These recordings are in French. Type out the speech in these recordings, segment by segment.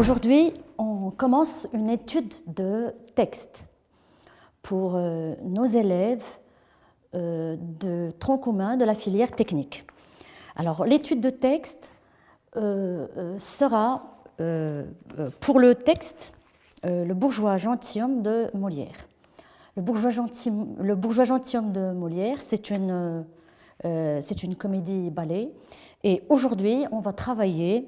Aujourd'hui, on commence une étude de texte pour nos élèves de tronc commun de la filière technique. Alors, l'étude de texte sera pour le texte Le bourgeois gentilhomme de Molière. Le bourgeois gentilhomme de Molière, c'est une comédie-ballet. Et aujourd'hui, on va travailler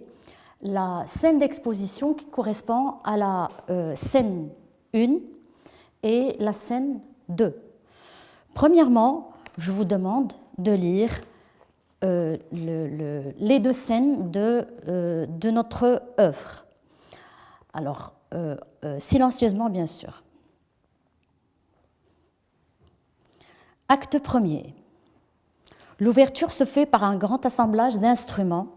la scène d'exposition qui correspond à la scène 1 et la scène 2. Premièrement, je vous demande de lire les deux scènes de notre œuvre. Alors, silencieusement, bien sûr. Acte premier. L'ouverture se fait par un grand assemblage d'instruments.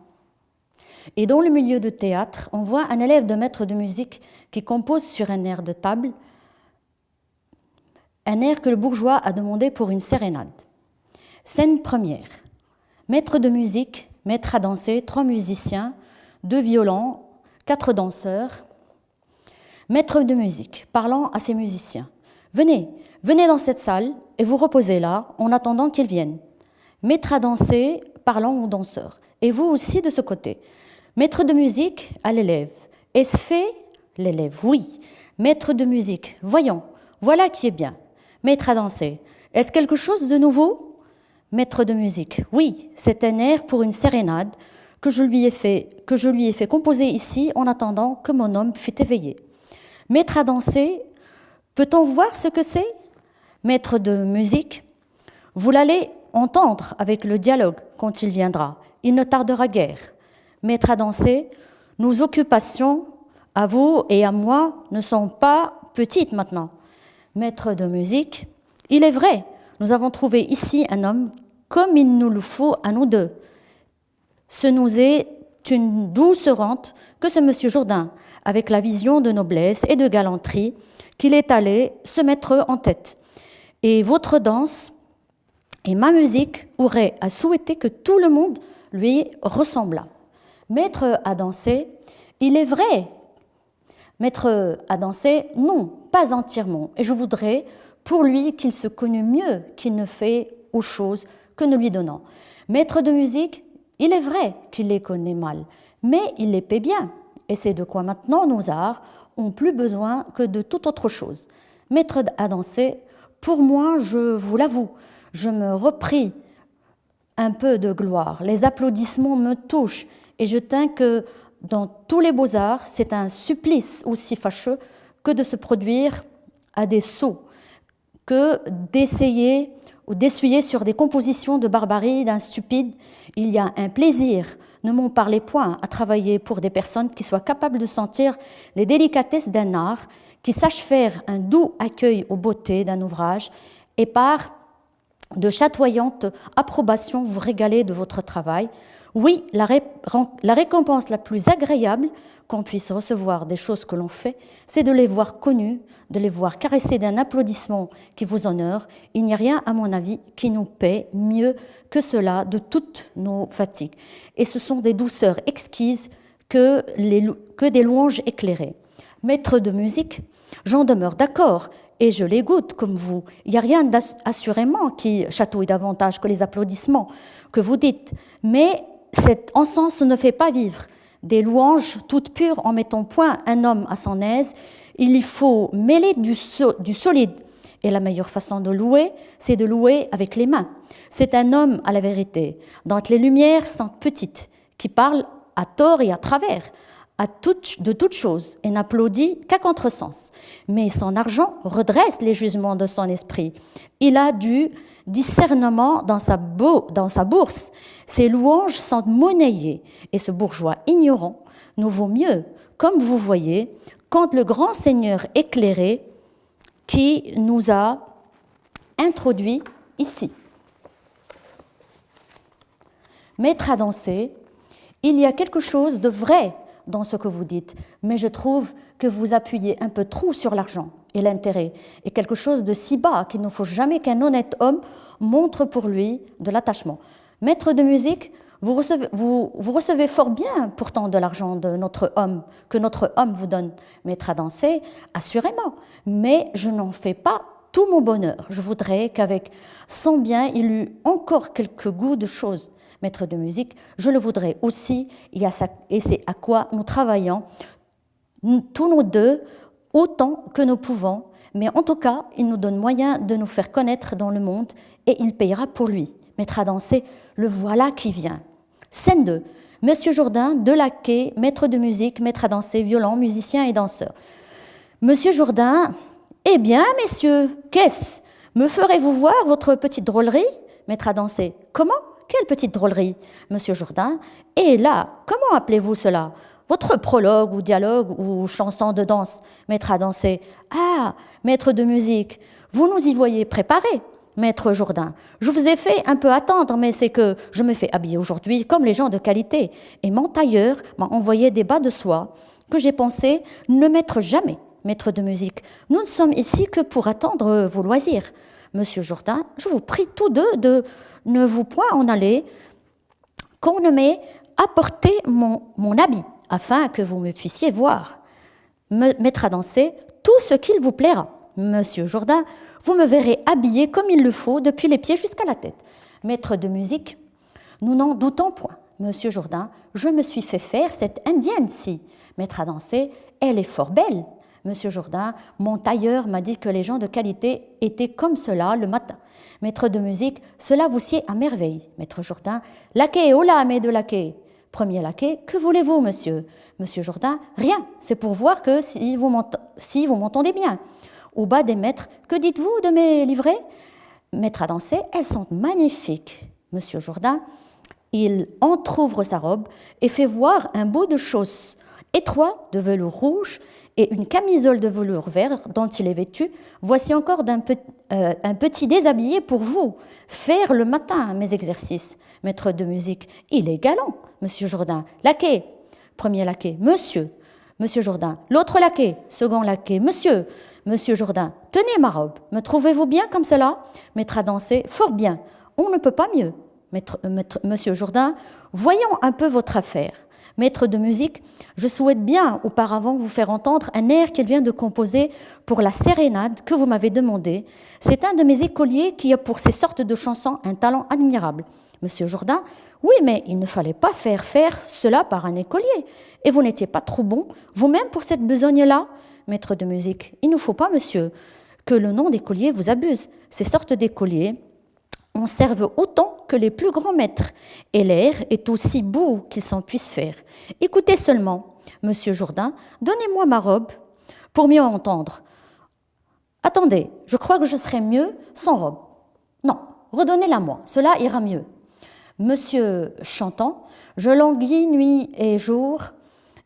Et dans le milieu de théâtre, on voit un élève de maître de musique qui compose sur un air de table, un air que le bourgeois a demandé pour une sérénade. Scène première. Maître de musique, maître à danser, 3 musiciens, 2 violons, 4 danseurs. Maître de musique, parlant à ses musiciens. Venez dans cette salle et vous reposez là en attendant qu'ils viennent. Maître à danser, parlant aux danseurs. Et vous aussi de ce côté. Maître de musique à l'élève. Est-ce fait? L'élève, oui. Maître de musique, voyons, voilà qui est bien. Maître à danser, est-ce quelque chose de nouveau? Maître de musique, oui, c'est un air pour une sérénade que je lui ai fait composer ici en attendant que mon homme fût éveillé. Maître à danser, peut-on voir ce que c'est? Maître de musique, vous l'allez entendre avec le dialogue quand il viendra. Il ne tardera guère. Maître à danser, nos occupations, à vous et à moi, ne sont pas petites maintenant. Maître de musique, il est vrai, nous avons trouvé ici un homme comme il nous le faut à nous deux. Ce nous est une douce rente que ce monsieur Jourdain, avec la vision de noblesse et de galanterie qu'il est allé se mettre en tête. Et votre danse et ma musique auraient à souhaiter que tout le monde lui ressemblât. Maître à danser, il est vrai. Maître à danser, non, pas entièrement. Et je voudrais pour lui qu'il se connût mieux qu'il ne fait aux choses que nous lui donnons. Maître de musique, il est vrai qu'il les connaît mal, mais il les paie bien. Et c'est de quoi maintenant nos arts ont plus besoin que de toute autre chose. Maître à danser, pour moi, je vous l'avoue, je me repris un peu de gloire. Les applaudissements me touchent et je tiens que dans tous les beaux-arts, c'est un supplice aussi fâcheux que de se produire à des sots, que d'essayer ou d'essuyer sur des compositions de barbarie d'un stupide. Il y a un plaisir, ne m'en parlez point, à travailler pour des personnes qui soient capables de sentir les délicatesses d'un art, qui sachent faire un doux accueil aux beautés d'un ouvrage et par de chatoyantes approbations vous régaler de votre travail. Oui, la récompense la plus agréable qu'on puisse recevoir des choses que l'on fait, c'est de les voir connues, de les voir caressées d'un applaudissement qui vous honore. Il n'y a rien, à mon avis, qui nous paie mieux que cela de toutes nos fatigues. Et ce sont des douceurs exquises que des louanges éclairées. Maître de musique, j'en demeure d'accord, et je les goûte comme vous. Il n'y a rien assurément qui chatouille davantage que les applaudissements que vous dites. Mais cet encens ne fait pas vivre. Des louanges toutes pures en mettant point un homme à son aise, il y faut mêler du solide. Et la meilleure façon de louer, c'est de louer avec les mains. C'est un homme à la vérité, dont les lumières sont petites, qui parle à tort et à travers, de toutes choses, et n'applaudit qu'à contresens. Mais son argent redresse les jugements de son esprit. Il a du discernement dans sa bourse. Ses louanges sont monnayées, et ce bourgeois ignorant nous vaut mieux, comme vous voyez, quand le grand Seigneur éclairé qui nous a introduits ici. Maître à danser, il y a quelque chose de vrai dans ce que vous dites, mais je trouve que vous appuyez un peu trop sur l'argent et l'intérêt, et quelque chose de si bas qu'il ne faut jamais qu'un honnête homme montre pour lui de l'attachement. Maître de musique, Vous recevez fort bien pourtant de l'argent de notre homme, que notre homme vous donne, maître à danser, assurément. Mais je n'en fais pas tout mon bonheur. Je voudrais qu'avec son bien, il eût encore quelques goûts de choses. Maître de musique, je le voudrais aussi, et c'est à quoi nous travaillons, tous nos deux, autant que nous pouvons. Mais en tout cas, il nous donne moyen de nous faire connaître dans le monde et il payera pour lui. Maître à danser, le voilà qui vient. Scène 2. Monsieur Jourdain, deux laquais, maître de musique, maître à danser, violon, musicien et danseur. Monsieur Jourdain, eh bien, messieurs, qu'est-ce? Me ferez-vous voir votre petite drôlerie? Maître à danser, comment? Quelle petite drôlerie? Monsieur Jourdain, et là, comment appelez-vous cela? Votre prologue ou dialogue ou chanson de danse, maître à danser. Ah, maître de musique, vous nous y voyez préparés. Maître Jourdain, je vous ai fait un peu attendre, mais c'est que je me fais habiller aujourd'hui comme les gens de qualité. Et mon tailleur m'a envoyé des bas de soie que j'ai pensé ne mettre jamais. Maître de musique, nous ne sommes ici que pour attendre vos loisirs. Monsieur Jourdain, je vous prie tous deux de ne vous point en aller, qu'on ne m'ait apporté mon habit, afin que vous me puissiez voir. Me mettre à danser tout ce qu'il vous plaira. Monsieur Jourdain, vous me verrez habillé comme il le faut, depuis les pieds jusqu'à la tête. Maître de musique, nous n'en doutons point. Monsieur Jourdain, je me suis fait faire cette indienne-ci. Maître à danser, elle est fort belle. Monsieur Jourdain, mon tailleur m'a dit que les gens de qualité étaient comme cela le matin. Maître de musique, cela vous sied à merveille. Maître Jourdain, laquais, oh là, mes deux laquais. Premier laquais, que voulez-vous, monsieur? Monsieur Jourdain, rien, c'est pour voir que si vous m'entendez bien. Au bas des maîtres, que dites-vous de mes livrées? Maître à danser, elles sont magnifiques. Monsieur Jourdain, il entr'ouvre sa robe et fait voir un beau de chausses étroit de velours rouge et une camisole de velours vert dont il est vêtu. Voici encore un petit déshabillé pour vous, faire le matin mes exercices. Maître de musique, il est galant. Monsieur Jourdain, laquais. Premier laquais, monsieur. Monsieur Jourdain, l'autre laquais. Second laquais, monsieur. Monsieur Jourdain, tenez ma robe. Me trouvez-vous bien comme cela? Maître à danser, fort bien. On ne peut pas mieux. Monsieur Jourdain, voyons un peu votre affaire. Maître de musique, je souhaite bien auparavant vous faire entendre un air qu'il vient de composer pour la sérénade que vous m'avez demandé. C'est un de mes écoliers qui a pour ces sortes de chansons un talent admirable. Monsieur Jourdain, oui, mais il ne fallait pas faire cela par un écolier. Et vous n'étiez pas trop bon, vous-même, pour cette besogne-là? Maître de musique, il ne faut pas, monsieur, que le nom d'écolier vous abuse. Ces sortes d'écoliers en servent autant que les plus grands maîtres, et l'air est aussi beau qu'ils s'en puissent faire. Écoutez seulement, monsieur Jourdain, donnez-moi ma robe pour mieux entendre. Attendez, je crois que je serai mieux sans robe. Non, redonnez-la-moi, cela ira mieux. Monsieur chantant, je languis nuit et jour,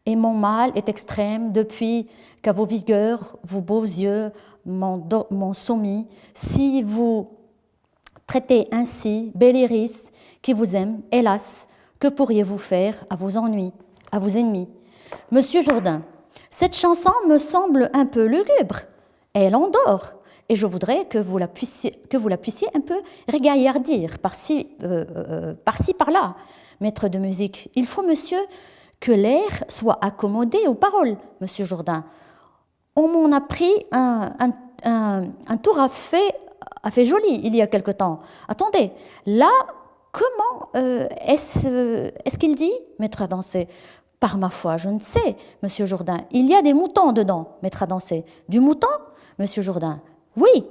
et mon mal est extrême depuis qu'à vos vigueurs, vos beaux yeux m'ont soumis. Si vous traitez ainsi, bel iris, qui vous aime, hélas, que pourriez-vous faire à vos ennuis, à vos ennemis? Monsieur Jourdain, cette chanson me semble un peu lugubre. Elle endort, et je voudrais que vous la puissiez un peu régaillardir par-ci, par-là. Maître de musique, il faut, monsieur, que l'air soit accommodé aux paroles, monsieur Jourdain. On m'en a pris un tour à fait joli il y a quelque temps. Attendez, là, comment est-ce qu'il dit, maître à danser? Par ma foi, je ne sais, monsieur Jourdain. Il y a des moutons dedans, maître à danser. Du mouton, monsieur Jourdain? Oui.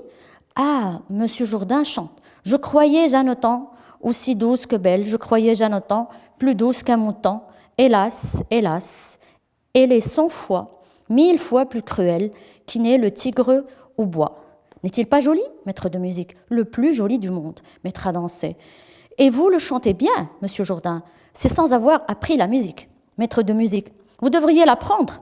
Ah, monsieur Jourdain chante. Je croyais Jeanneton aussi douce que belle. Je croyais Jeanneton plus douce qu'un mouton. Hélas, hélas, elle est 100 fois, 1000 fois plus cruelle qui n'est le tigre au bois. N'est-il pas joli, maître de musique? Le plus joli du monde, maître à danser. Et vous le chantez bien, monsieur Jourdain. C'est sans avoir appris la musique. Maître de musique, vous devriez l'apprendre.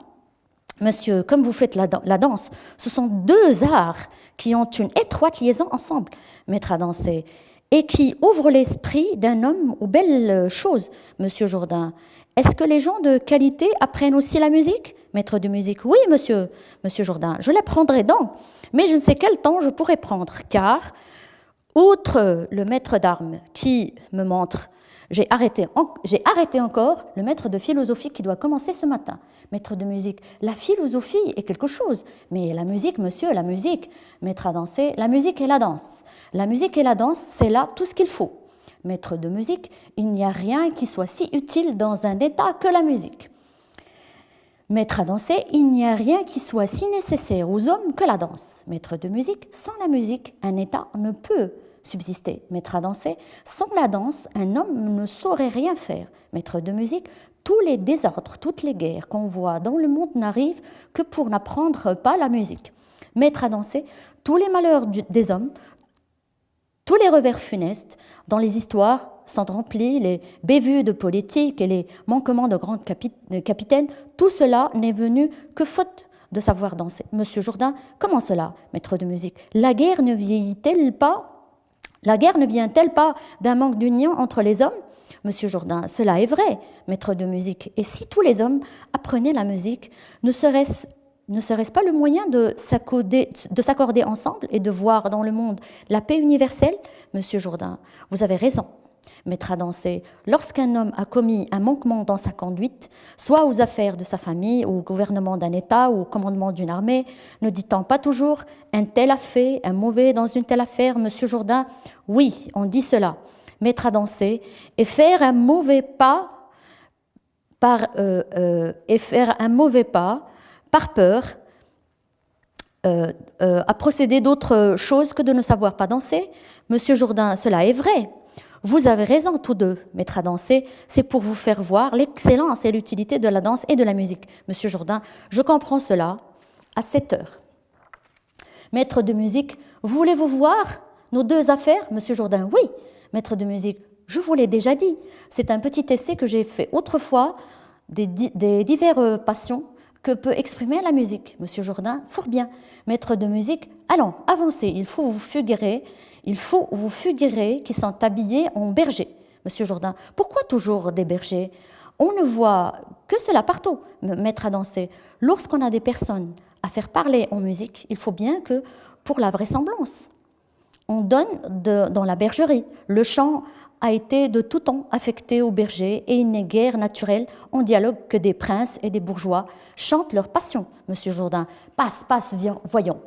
Monsieur, comme vous faites la danse, ce sont deux arts qui ont une étroite liaison ensemble, maître à danser, et qui ouvrent l'esprit d'un homme aux belles choses, monsieur Jourdain. Est-ce que les gens de qualité apprennent aussi la musique? Maître de musique, oui, monsieur Jourdain, je l'apprendrai donc, mais je ne sais quel temps je pourrai prendre, car, outre le maître d'armes qui me montre J'ai arrêté encore le maître de philosophie qui doit commencer ce matin. Maître de musique, la philosophie est quelque chose, mais la musique, monsieur, la musique, maître à danser, la musique et la danse. La musique et la danse, c'est là tout ce qu'il faut. Maître de musique, il n'y a rien qui soit si utile dans un état que la musique. Maître à danser, il n'y a rien qui soit si nécessaire aux hommes que la danse. Maître de musique, sans la musique, un état ne peut subsister. Maître à danser, sans la danse, un homme ne saurait rien faire. Maître de musique, tous les désordres, toutes les guerres qu'on voit dans le monde n'arrivent que pour n'apprendre pas la musique. Maître à danser, tous les malheurs des hommes, tous les revers funestes dans les histoires sont remplis, les bévues de politique et les manquements de grands capitaines, tout cela n'est venu que faute de savoir danser. Monsieur Jourdain, comment cela, maître de musique? La guerre ne vient-elle pas d'un manque d'union entre les hommes? Monsieur Jourdain, cela est vrai, maître de musique. Et si tous les hommes apprenaient la musique, ne serait-ce pas le moyen de s'accorder ensemble et de voir dans le monde la paix universelle? Monsieur Jourdain, vous avez raison. Maître à danser, lorsqu'un homme a commis un manquement dans sa conduite, soit aux affaires de sa famille, au gouvernement d'un État ou au commandement d'une armée, ne dit-on pas toujours « un tel a fait, un mauvais dans une telle affaire », monsieur Jourdain? Oui, on dit cela. Maître à danser et faire un mauvais pas par peur à procéder d'autre chose que de ne savoir pas danser. Monsieur Jourdain, cela est vrai. Vous avez raison tous deux, maître à danser, c'est pour vous faire voir l'excellence et l'utilité de la danse et de la musique. Monsieur Jourdain, je comprends cela à 7 heures. Maître de musique, voulez-vous voir nos deux affaires? Monsieur Jourdain, oui. Maître de musique, je vous l'ai déjà dit, c'est un petit essai que j'ai fait autrefois des diverses passions que peut exprimer la musique. Monsieur Jourdain, fort bien. Maître de musique, allons, avancez, il faut vous figurer qui sont habillés en bergers. Monsieur Jourdain, pourquoi toujours des bergers? On ne voit que cela partout. Maître à danser, lorsqu'on a des personnes à faire parler en musique, il faut bien que, pour la vraisemblance, on donne dans la bergerie. Le chant a été de tout temps affecté aux bergers et il n'est guère naturel en dialogue que des princes et des bourgeois chantent leur passion. Monsieur Jourdain, passe, voyons.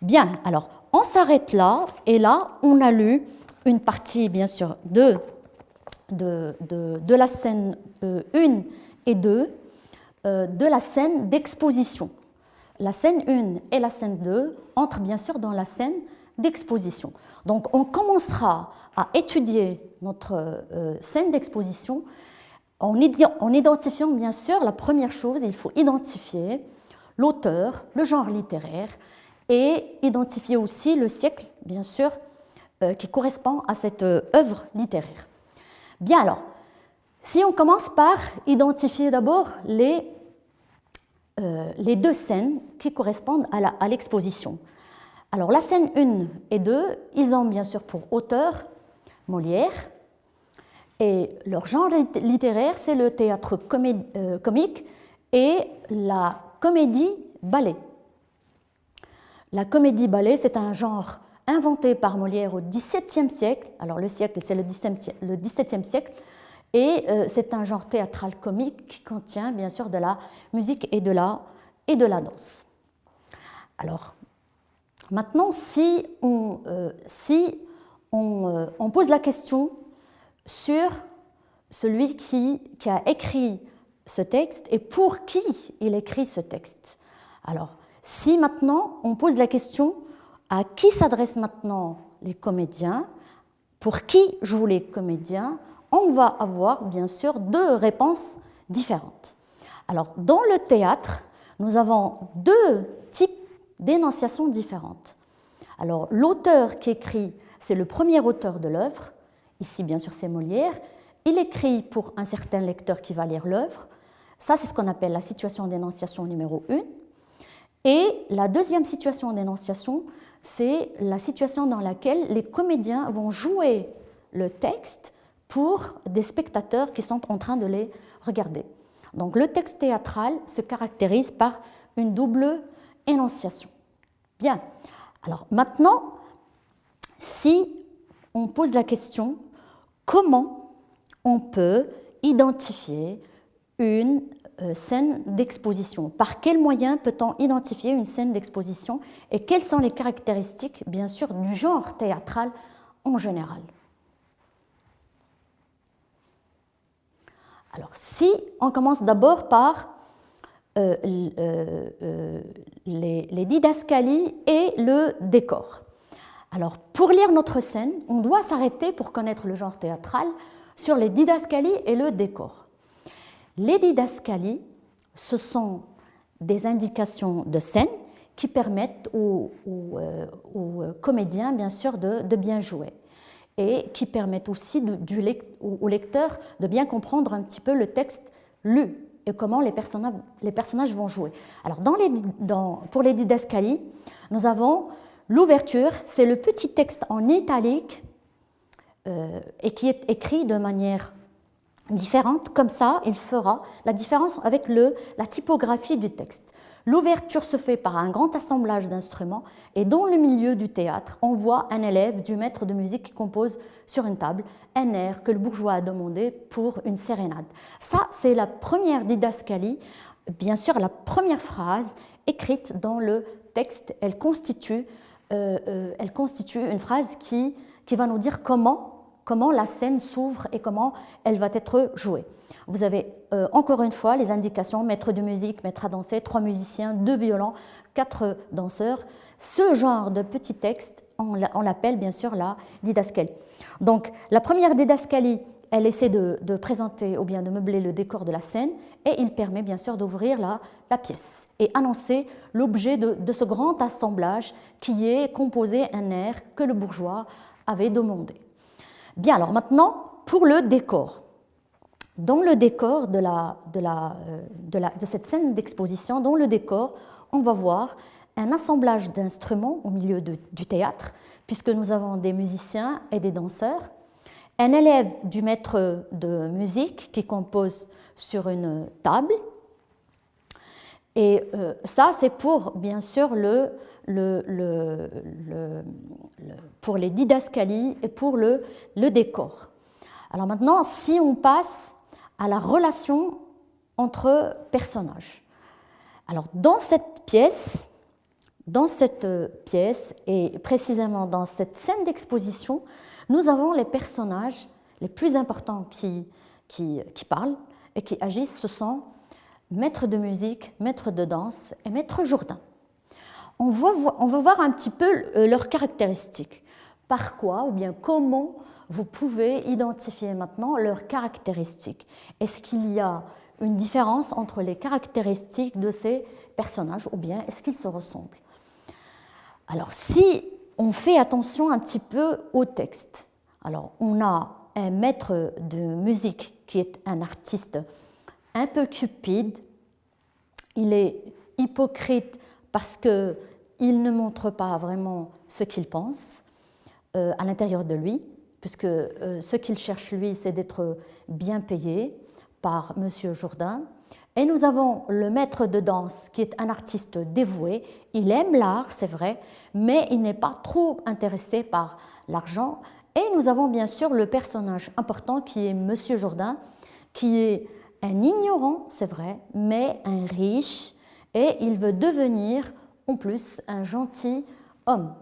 Bien, alors, on s'arrête là, et là, on a lu une partie, bien sûr, de la scène 1 et 2, de la scène d'exposition. La scène 1 et la scène 2 entrent, bien sûr, dans la scène d'exposition. Donc, on commencera à étudier notre scène d'exposition en identifiant, bien sûr, la première chose, il faut identifier l'auteur, le genre littéraire, et identifier aussi le siècle, bien sûr, qui correspond à cette œuvre littéraire. Bien alors, si on commence par identifier d'abord les deux scènes qui correspondent à l'exposition. Alors la scène 1 et 2, ils ont bien sûr pour auteur Molière, et leur genre littéraire, c'est le théâtre comique et la comédie-ballet. La comédie-ballet, c'est un genre inventé par Molière au XVIIe siècle. Alors le siècle, c'est le XVIIe siècle. Et c'est un genre théâtral comique qui contient bien sûr de la musique et de la danse. Alors, maintenant, si on pose la question sur celui qui a écrit ce texte et pour qui il écrit ce texte. Alors, si maintenant on pose la question à qui s'adressent maintenant les comédiens, pour qui jouent les comédiens, on va avoir bien sûr deux réponses différentes. Alors dans le théâtre, nous avons deux types d'énonciations différentes. Alors l'auteur qui écrit, c'est le premier auteur de l'œuvre, ici bien sûr c'est Molière, il écrit pour un certain lecteur qui va lire l'œuvre, ça c'est ce qu'on appelle la situation d'énonciation numéro 1. Et la deuxième situation d'énonciation, c'est la situation dans laquelle les comédiens vont jouer le texte pour des spectateurs qui sont en train de les regarder. Donc le texte théâtral se caractérise par une double énonciation. Bien, alors maintenant, si on pose la question, comment on peut identifier une scène d'exposition. Par quels moyens peut-on identifier une scène d'exposition et quelles sont les caractéristiques, bien sûr, du genre théâtral en général? Alors, si on commence d'abord par les didascalies et le décor. Alors, pour lire notre scène, on doit s'arrêter pour connaître le genre théâtral sur les didascalies et le décor. Les didascalies, ce sont des indications de scène qui permettent aux comédiens, bien sûr, de bien jouer et qui permettent aussi au lecteur de bien comprendre un petit peu le texte lu et comment les personnages vont jouer. Alors, pour les didascalies, nous avons l'ouverture, c'est le petit texte en italique et qui est écrit de manière différente. Comme ça, il fera la différence avec la typographie du texte. L'ouverture se fait par un grand assemblage d'instruments et dans le milieu du théâtre, on voit un élève du maître de musique qui compose sur une table un air que le bourgeois a demandé pour une sérénade. Ça, c'est la première didascalie, bien sûr la première phrase écrite dans le texte. Elle constitue une phrase qui va nous dire comment la scène s'ouvre et comment elle va être jouée. Vous avez encore une fois les indications, maître de musique, maître à danser, 3 musiciens, 2 violons, 4 danseurs. Ce genre de petit texte, on l'appelle bien sûr la didascalie. Donc la première didascalie, elle essaie de présenter ou bien de meubler le décor de la scène et il permet bien sûr d'ouvrir la pièce et annoncer l'objet de ce grand assemblage qui est composé un air que le bourgeois avait demandé. Bien, alors maintenant, pour le décor. Dans le décor de cette scène d'exposition, dans le décor, on va voir un assemblage d'instruments au milieu du théâtre, puisque nous avons des musiciens et des danseurs, un élève du maître de musique qui compose sur une table, et ça c'est pour, bien sûr, pour les didascalies et pour le décor. Alors maintenant, si on passe à la relation entre personnages. Alors dans cette pièce et précisément dans cette scène d'exposition, nous avons les personnages les plus importants qui parlent et qui agissent. Ce sont maître de musique, maître de danse et maître Jourdain. On va voir un petit peu leurs caractéristiques. Par quoi ou bien comment vous pouvez identifier maintenant leurs caractéristiques? Est-ce qu'il y a une différence entre les caractéristiques de ces personnages ou bien est-ce qu'ils se ressemblent? Alors, si on fait attention un petit peu au texte, alors on a un maître de musique qui est un artiste un peu cupide, il est hypocrite parce qu'il ne montre pas vraiment ce qu'il pense à l'intérieur de lui, puisque ce qu'il cherche, lui, c'est d'être bien payé par M. Jourdain. Et nous avons le maître de danse, qui est un artiste dévoué. Il aime l'art, c'est vrai, mais il n'est pas trop intéressé par l'argent. Et nous avons bien sûr le personnage important, qui est M. Jourdain, qui est un ignorant, c'est vrai, mais un riche, et il veut devenir, en plus, un gentil homme.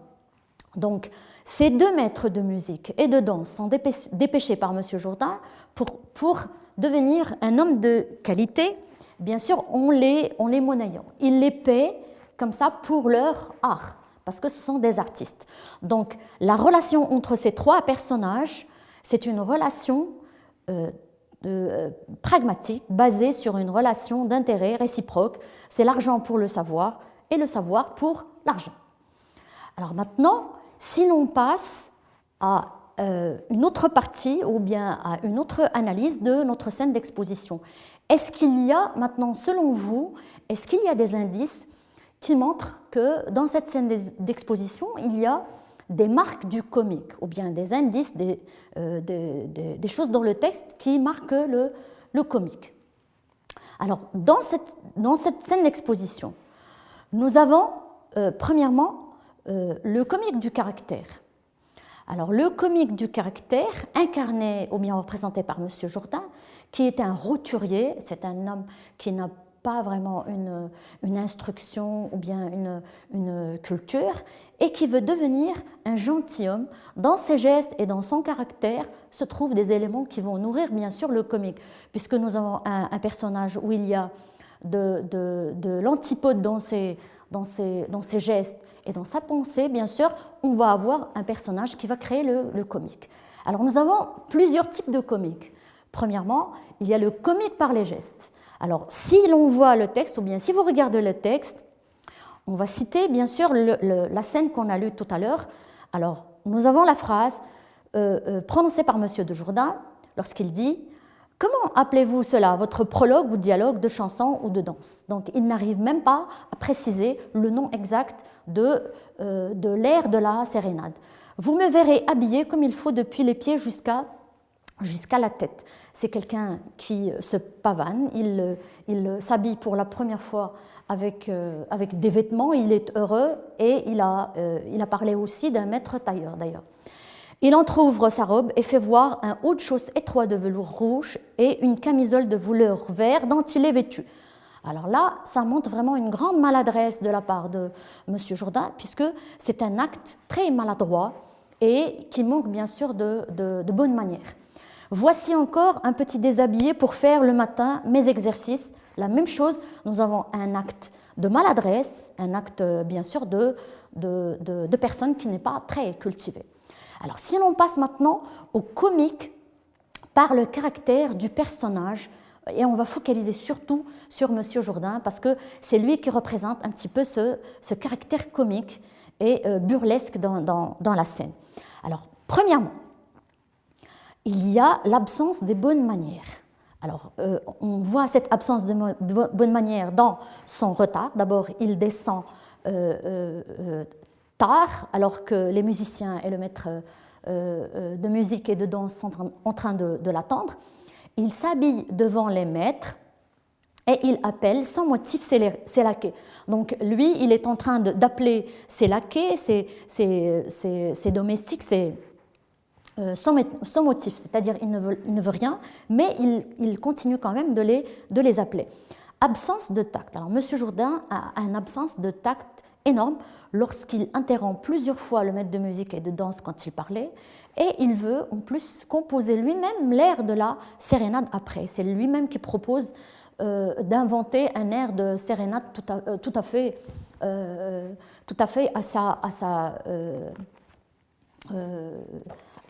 Donc, ces 2 maîtres de musique et de danse sont dépêchés par M. Jourdain pour devenir un homme de qualité, bien sûr en les monnayant. Il les paie comme ça pour leur art, parce que ce sont des artistes. Donc la relation entre ces 3 personnages, c'est une relation pragmatique, basée sur une relation d'intérêt réciproque. C'est l'argent pour le savoir et le savoir pour l'argent. Alors maintenant, si l'on passe à une autre partie ou bien à une autre analyse de notre scène d'exposition, est-ce qu'il y a maintenant, selon vous, est-ce qu'il y a des indices qui montrent que dans cette scène d'exposition, il y a des marques du comique ou bien des indices, des choses dans le texte qui marquent le comique? Alors, dans cette scène d'exposition, nous avons premièrement le comique du caractère. Alors, le comique du caractère, incarné ou bien représenté par M. Jourdain, qui est un roturier, c'est un homme qui n'a pas vraiment une instruction ou bien une culture, et qui veut devenir un gentilhomme. Dans ses gestes et dans son caractère se trouvent des éléments qui vont nourrir bien sûr le comique, puisque nous avons un personnage où il y a de l'antipode dans ses gestes et dans sa pensée, bien sûr, on va avoir un personnage qui va créer le comique. Alors nous avons plusieurs types de comiques. Premièrement, il y a le comique par les gestes. Alors si l'on voit le texte, ou bien si vous regardez le texte, on va citer bien sûr la scène qu'on a lue tout à l'heure. Alors nous avons la phrase prononcée par M. de Jourdain lorsqu'il dit « Comment appelez-vous cela, votre prologue ou dialogue de chanson ou de danse ?» Donc il n'arrive même pas à préciser le nom exact de l'air de la sérénade. « Vous me verrez habillé comme il faut depuis les pieds jusqu'à la tête. » C'est quelqu'un qui se pavane, il s'habille pour la première fois avec des vêtements, il est heureux et il a parlé aussi d'un maître tailleur d'ailleurs. Il entr'ouvre sa robe et fait voir un haut de chausses étroit de velours rouge et une camisole de velours vert dont il est vêtu. Alors là, ça montre vraiment une grande maladresse de la part de M. Jourdain, puisque c'est un acte très maladroit et qui manque bien sûr de bonne manière. Voici encore un petit déshabillé pour faire le matin mes exercices. La même chose, nous avons un acte de maladresse, un acte bien sûr de personne qui n'est pas très cultivée. Alors si l'on passe maintenant au comique par le caractère du personnage, et on va focaliser surtout sur M. Jourdain parce que c'est lui qui représente un petit peu ce caractère comique et burlesque dans la scène. Alors premièrement, il y a l'absence des bonnes manières. Alors, on voit cette absence de bonnes manières dans son retard. D'abord, il descend tard, alors que les musiciens et le maître de musique et de danse sont en train de l'attendre. Il s'habille devant les maîtres et il appelle sans motif ses laquais. Donc, lui, il est en train d'appeler ses laquais, ses domestiques, sans motif, c'est-à-dire il ne veut rien, mais il continue quand même de les appeler. Absence de tact. Alors, M. Jourdain a une absence de tact énorme lorsqu'il interrompt plusieurs fois le maître de musique et de danse quand il parlait, et il veut en plus composer lui-même l'air de la sérénade après. C'est lui-même qui propose d'inventer un air de sérénade tout à fait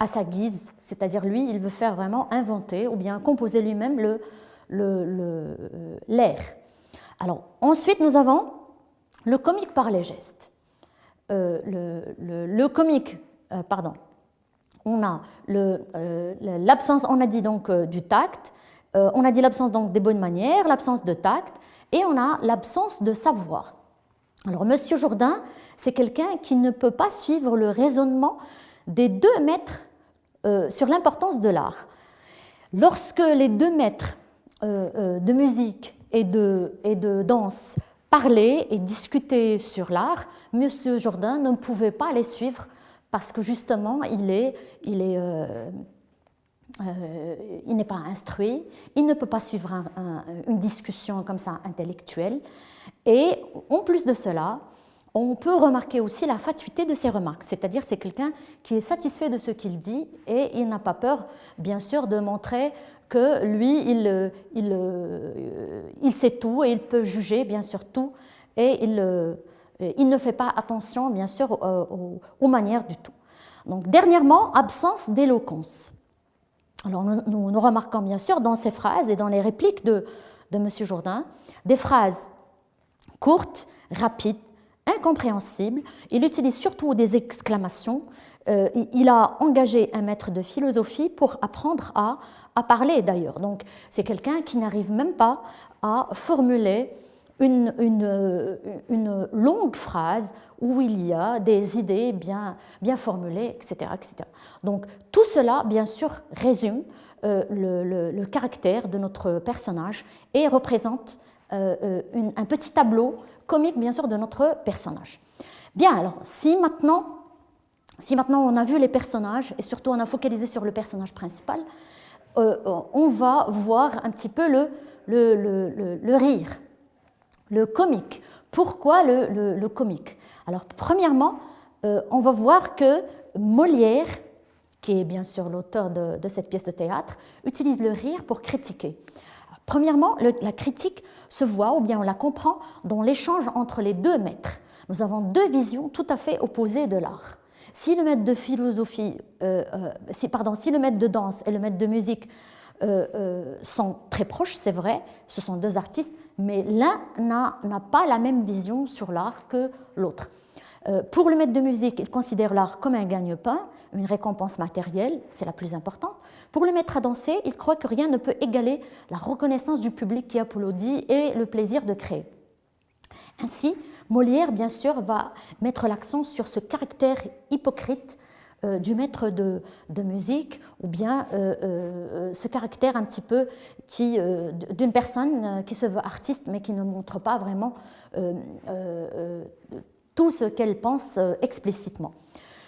à sa guise, c'est-à-dire lui, il veut faire vraiment inventer ou bien composer lui-même l'air. Alors ensuite, nous avons le comique par les gestes. Le comique, on a l'absence, on a dit donc du tact, on a dit l'absence donc des bonnes manières, l'absence de tact, et on a l'absence de savoir. Alors M. Jourdain, c'est quelqu'un qui ne peut pas suivre le raisonnement des deux maîtres sur l'importance de l'art. Lorsque les deux maîtres de musique et de danse parlaient et discutaient sur l'art, M. Jourdain ne pouvait pas les suivre parce que justement il n'est pas instruit, il ne peut pas suivre une discussion comme ça intellectuelle. Et en plus de cela, on peut remarquer aussi la fatuité de ses remarques, c'est-à-dire c'est quelqu'un qui est satisfait de ce qu'il dit et il n'a pas peur, bien sûr, de montrer que lui, il sait tout et il peut juger, bien sûr, tout et il ne fait pas attention, bien sûr, aux manières du tout. Donc, dernièrement, absence d'éloquence. Alors, nous remarquons, bien sûr, dans ces phrases et dans les répliques de M. Jourdain, des phrases courtes, rapides, incompréhensible. Il utilise surtout des exclamations. Il a engagé un maître de philosophie pour apprendre à parler d'ailleurs. Donc c'est quelqu'un qui n'arrive même pas à formuler une longue phrase où il y a des idées bien formulées, etc., etc. Donc tout cela, bien sûr, résume le caractère de notre personnage et représente un petit tableau comique, bien sûr, de notre personnage. Bien, alors, si maintenant Si maintenant on a vu les personnages, et surtout on a focalisé sur le personnage principal, on va voir un petit peu le rire, le comique. Pourquoi le comique? Alors, premièrement, on va voir que Molière, qui est bien sûr l'auteur de cette pièce de théâtre, utilise le rire pour critiquer. Premièrement, la critique se voit, ou bien on la comprend, dans l'échange entre les deux maîtres. Nous avons deux visions tout à fait opposées de l'art. Si le maître de philosophie, si le maître de danse et le maître de musique sont très proches, c'est vrai, ce sont deux artistes, mais l'un n'a pas la même vision sur l'art que l'autre. Pour le maître de musique, il considère l'art comme un gagne-pain, une récompense matérielle, c'est la plus importante. Pour le maître à danser, il croit que rien ne peut égaler la reconnaissance du public qui applaudit et le plaisir de créer. Ainsi, Molière, bien sûr, va mettre l'accent sur ce caractère hypocrite du maître de musique, ou bien ce caractère un petit peu d'une personne qui se veut artiste, mais qui ne montre pas vraiment tout ce qu'elle pense explicitement.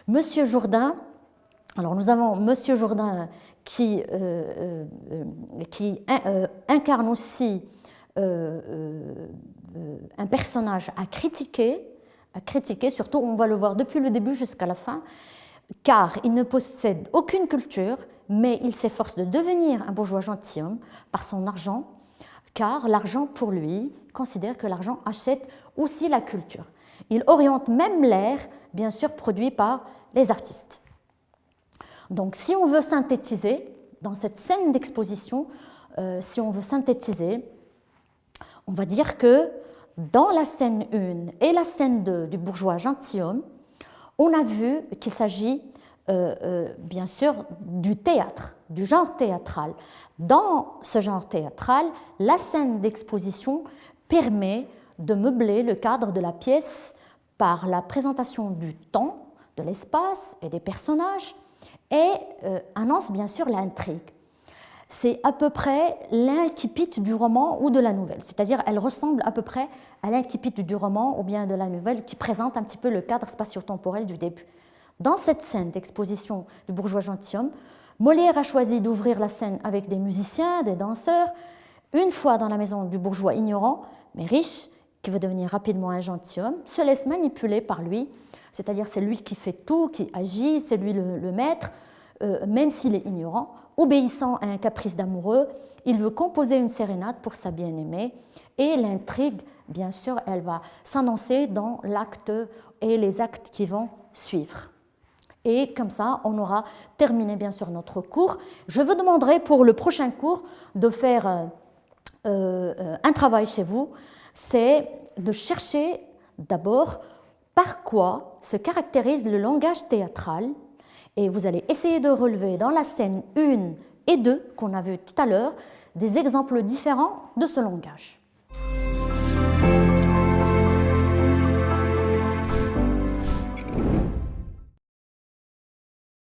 Monsieur Jourdain, alors nous avons Monsieur Jourdain qui incarne aussi un personnage à critiquer, surtout on va le voir depuis le début jusqu'à la fin, car il ne possède aucune culture, mais il s'efforce de devenir un bourgeois gentilhomme par son argent, car l'argent pour lui considère que l'argent achète aussi la culture. Il oriente même l'air, bien sûr, produit par les artistes. Donc si on veut synthétiser, dans cette scène d'exposition, on va dire que dans la scène 1 et la scène 2 du bourgeois gentilhomme, on a vu qu'il s'agit bien sûr du théâtre, du genre théâtral. Dans ce genre théâtral, la scène d'exposition permet de meubler le cadre de la pièce par la présentation du temps, de l'espace et des personnages et annonce bien sûr l'intrigue. C'est à peu près l'incipit du roman ou de la nouvelle, c'est-à-dire elle ressemble à peu près à l'incipit du roman ou bien de la nouvelle qui présente un petit peu le cadre spatio-temporel du début. Dans cette scène d'exposition du bourgeois gentilhomme, Molière a choisi d'ouvrir la scène avec des musiciens, des danseurs, une fois dans la maison du bourgeois ignorant, mais riche, qui veut devenir rapidement un gentilhomme, se laisse manipuler par lui, c'est-à-dire c'est lui qui fait tout, qui agit, c'est lui le maître, même s'il est ignorant. Obéissant à un caprice d'amoureux, il veut composer une sérénade pour sa bien-aimée et l'intrigue, bien sûr, elle va s'annoncer dans l'acte et les actes qui vont suivre. Et comme ça, on aura terminé bien sûr notre cours. Je vous demanderai pour le prochain cours de faire un travail chez vous, c'est de chercher d'abord par quoi se caractérise le langage théâtral. Et vous allez essayer de relever dans la scène 1 et 2 qu'on a vu tout à l'heure des exemples différents de ce langage.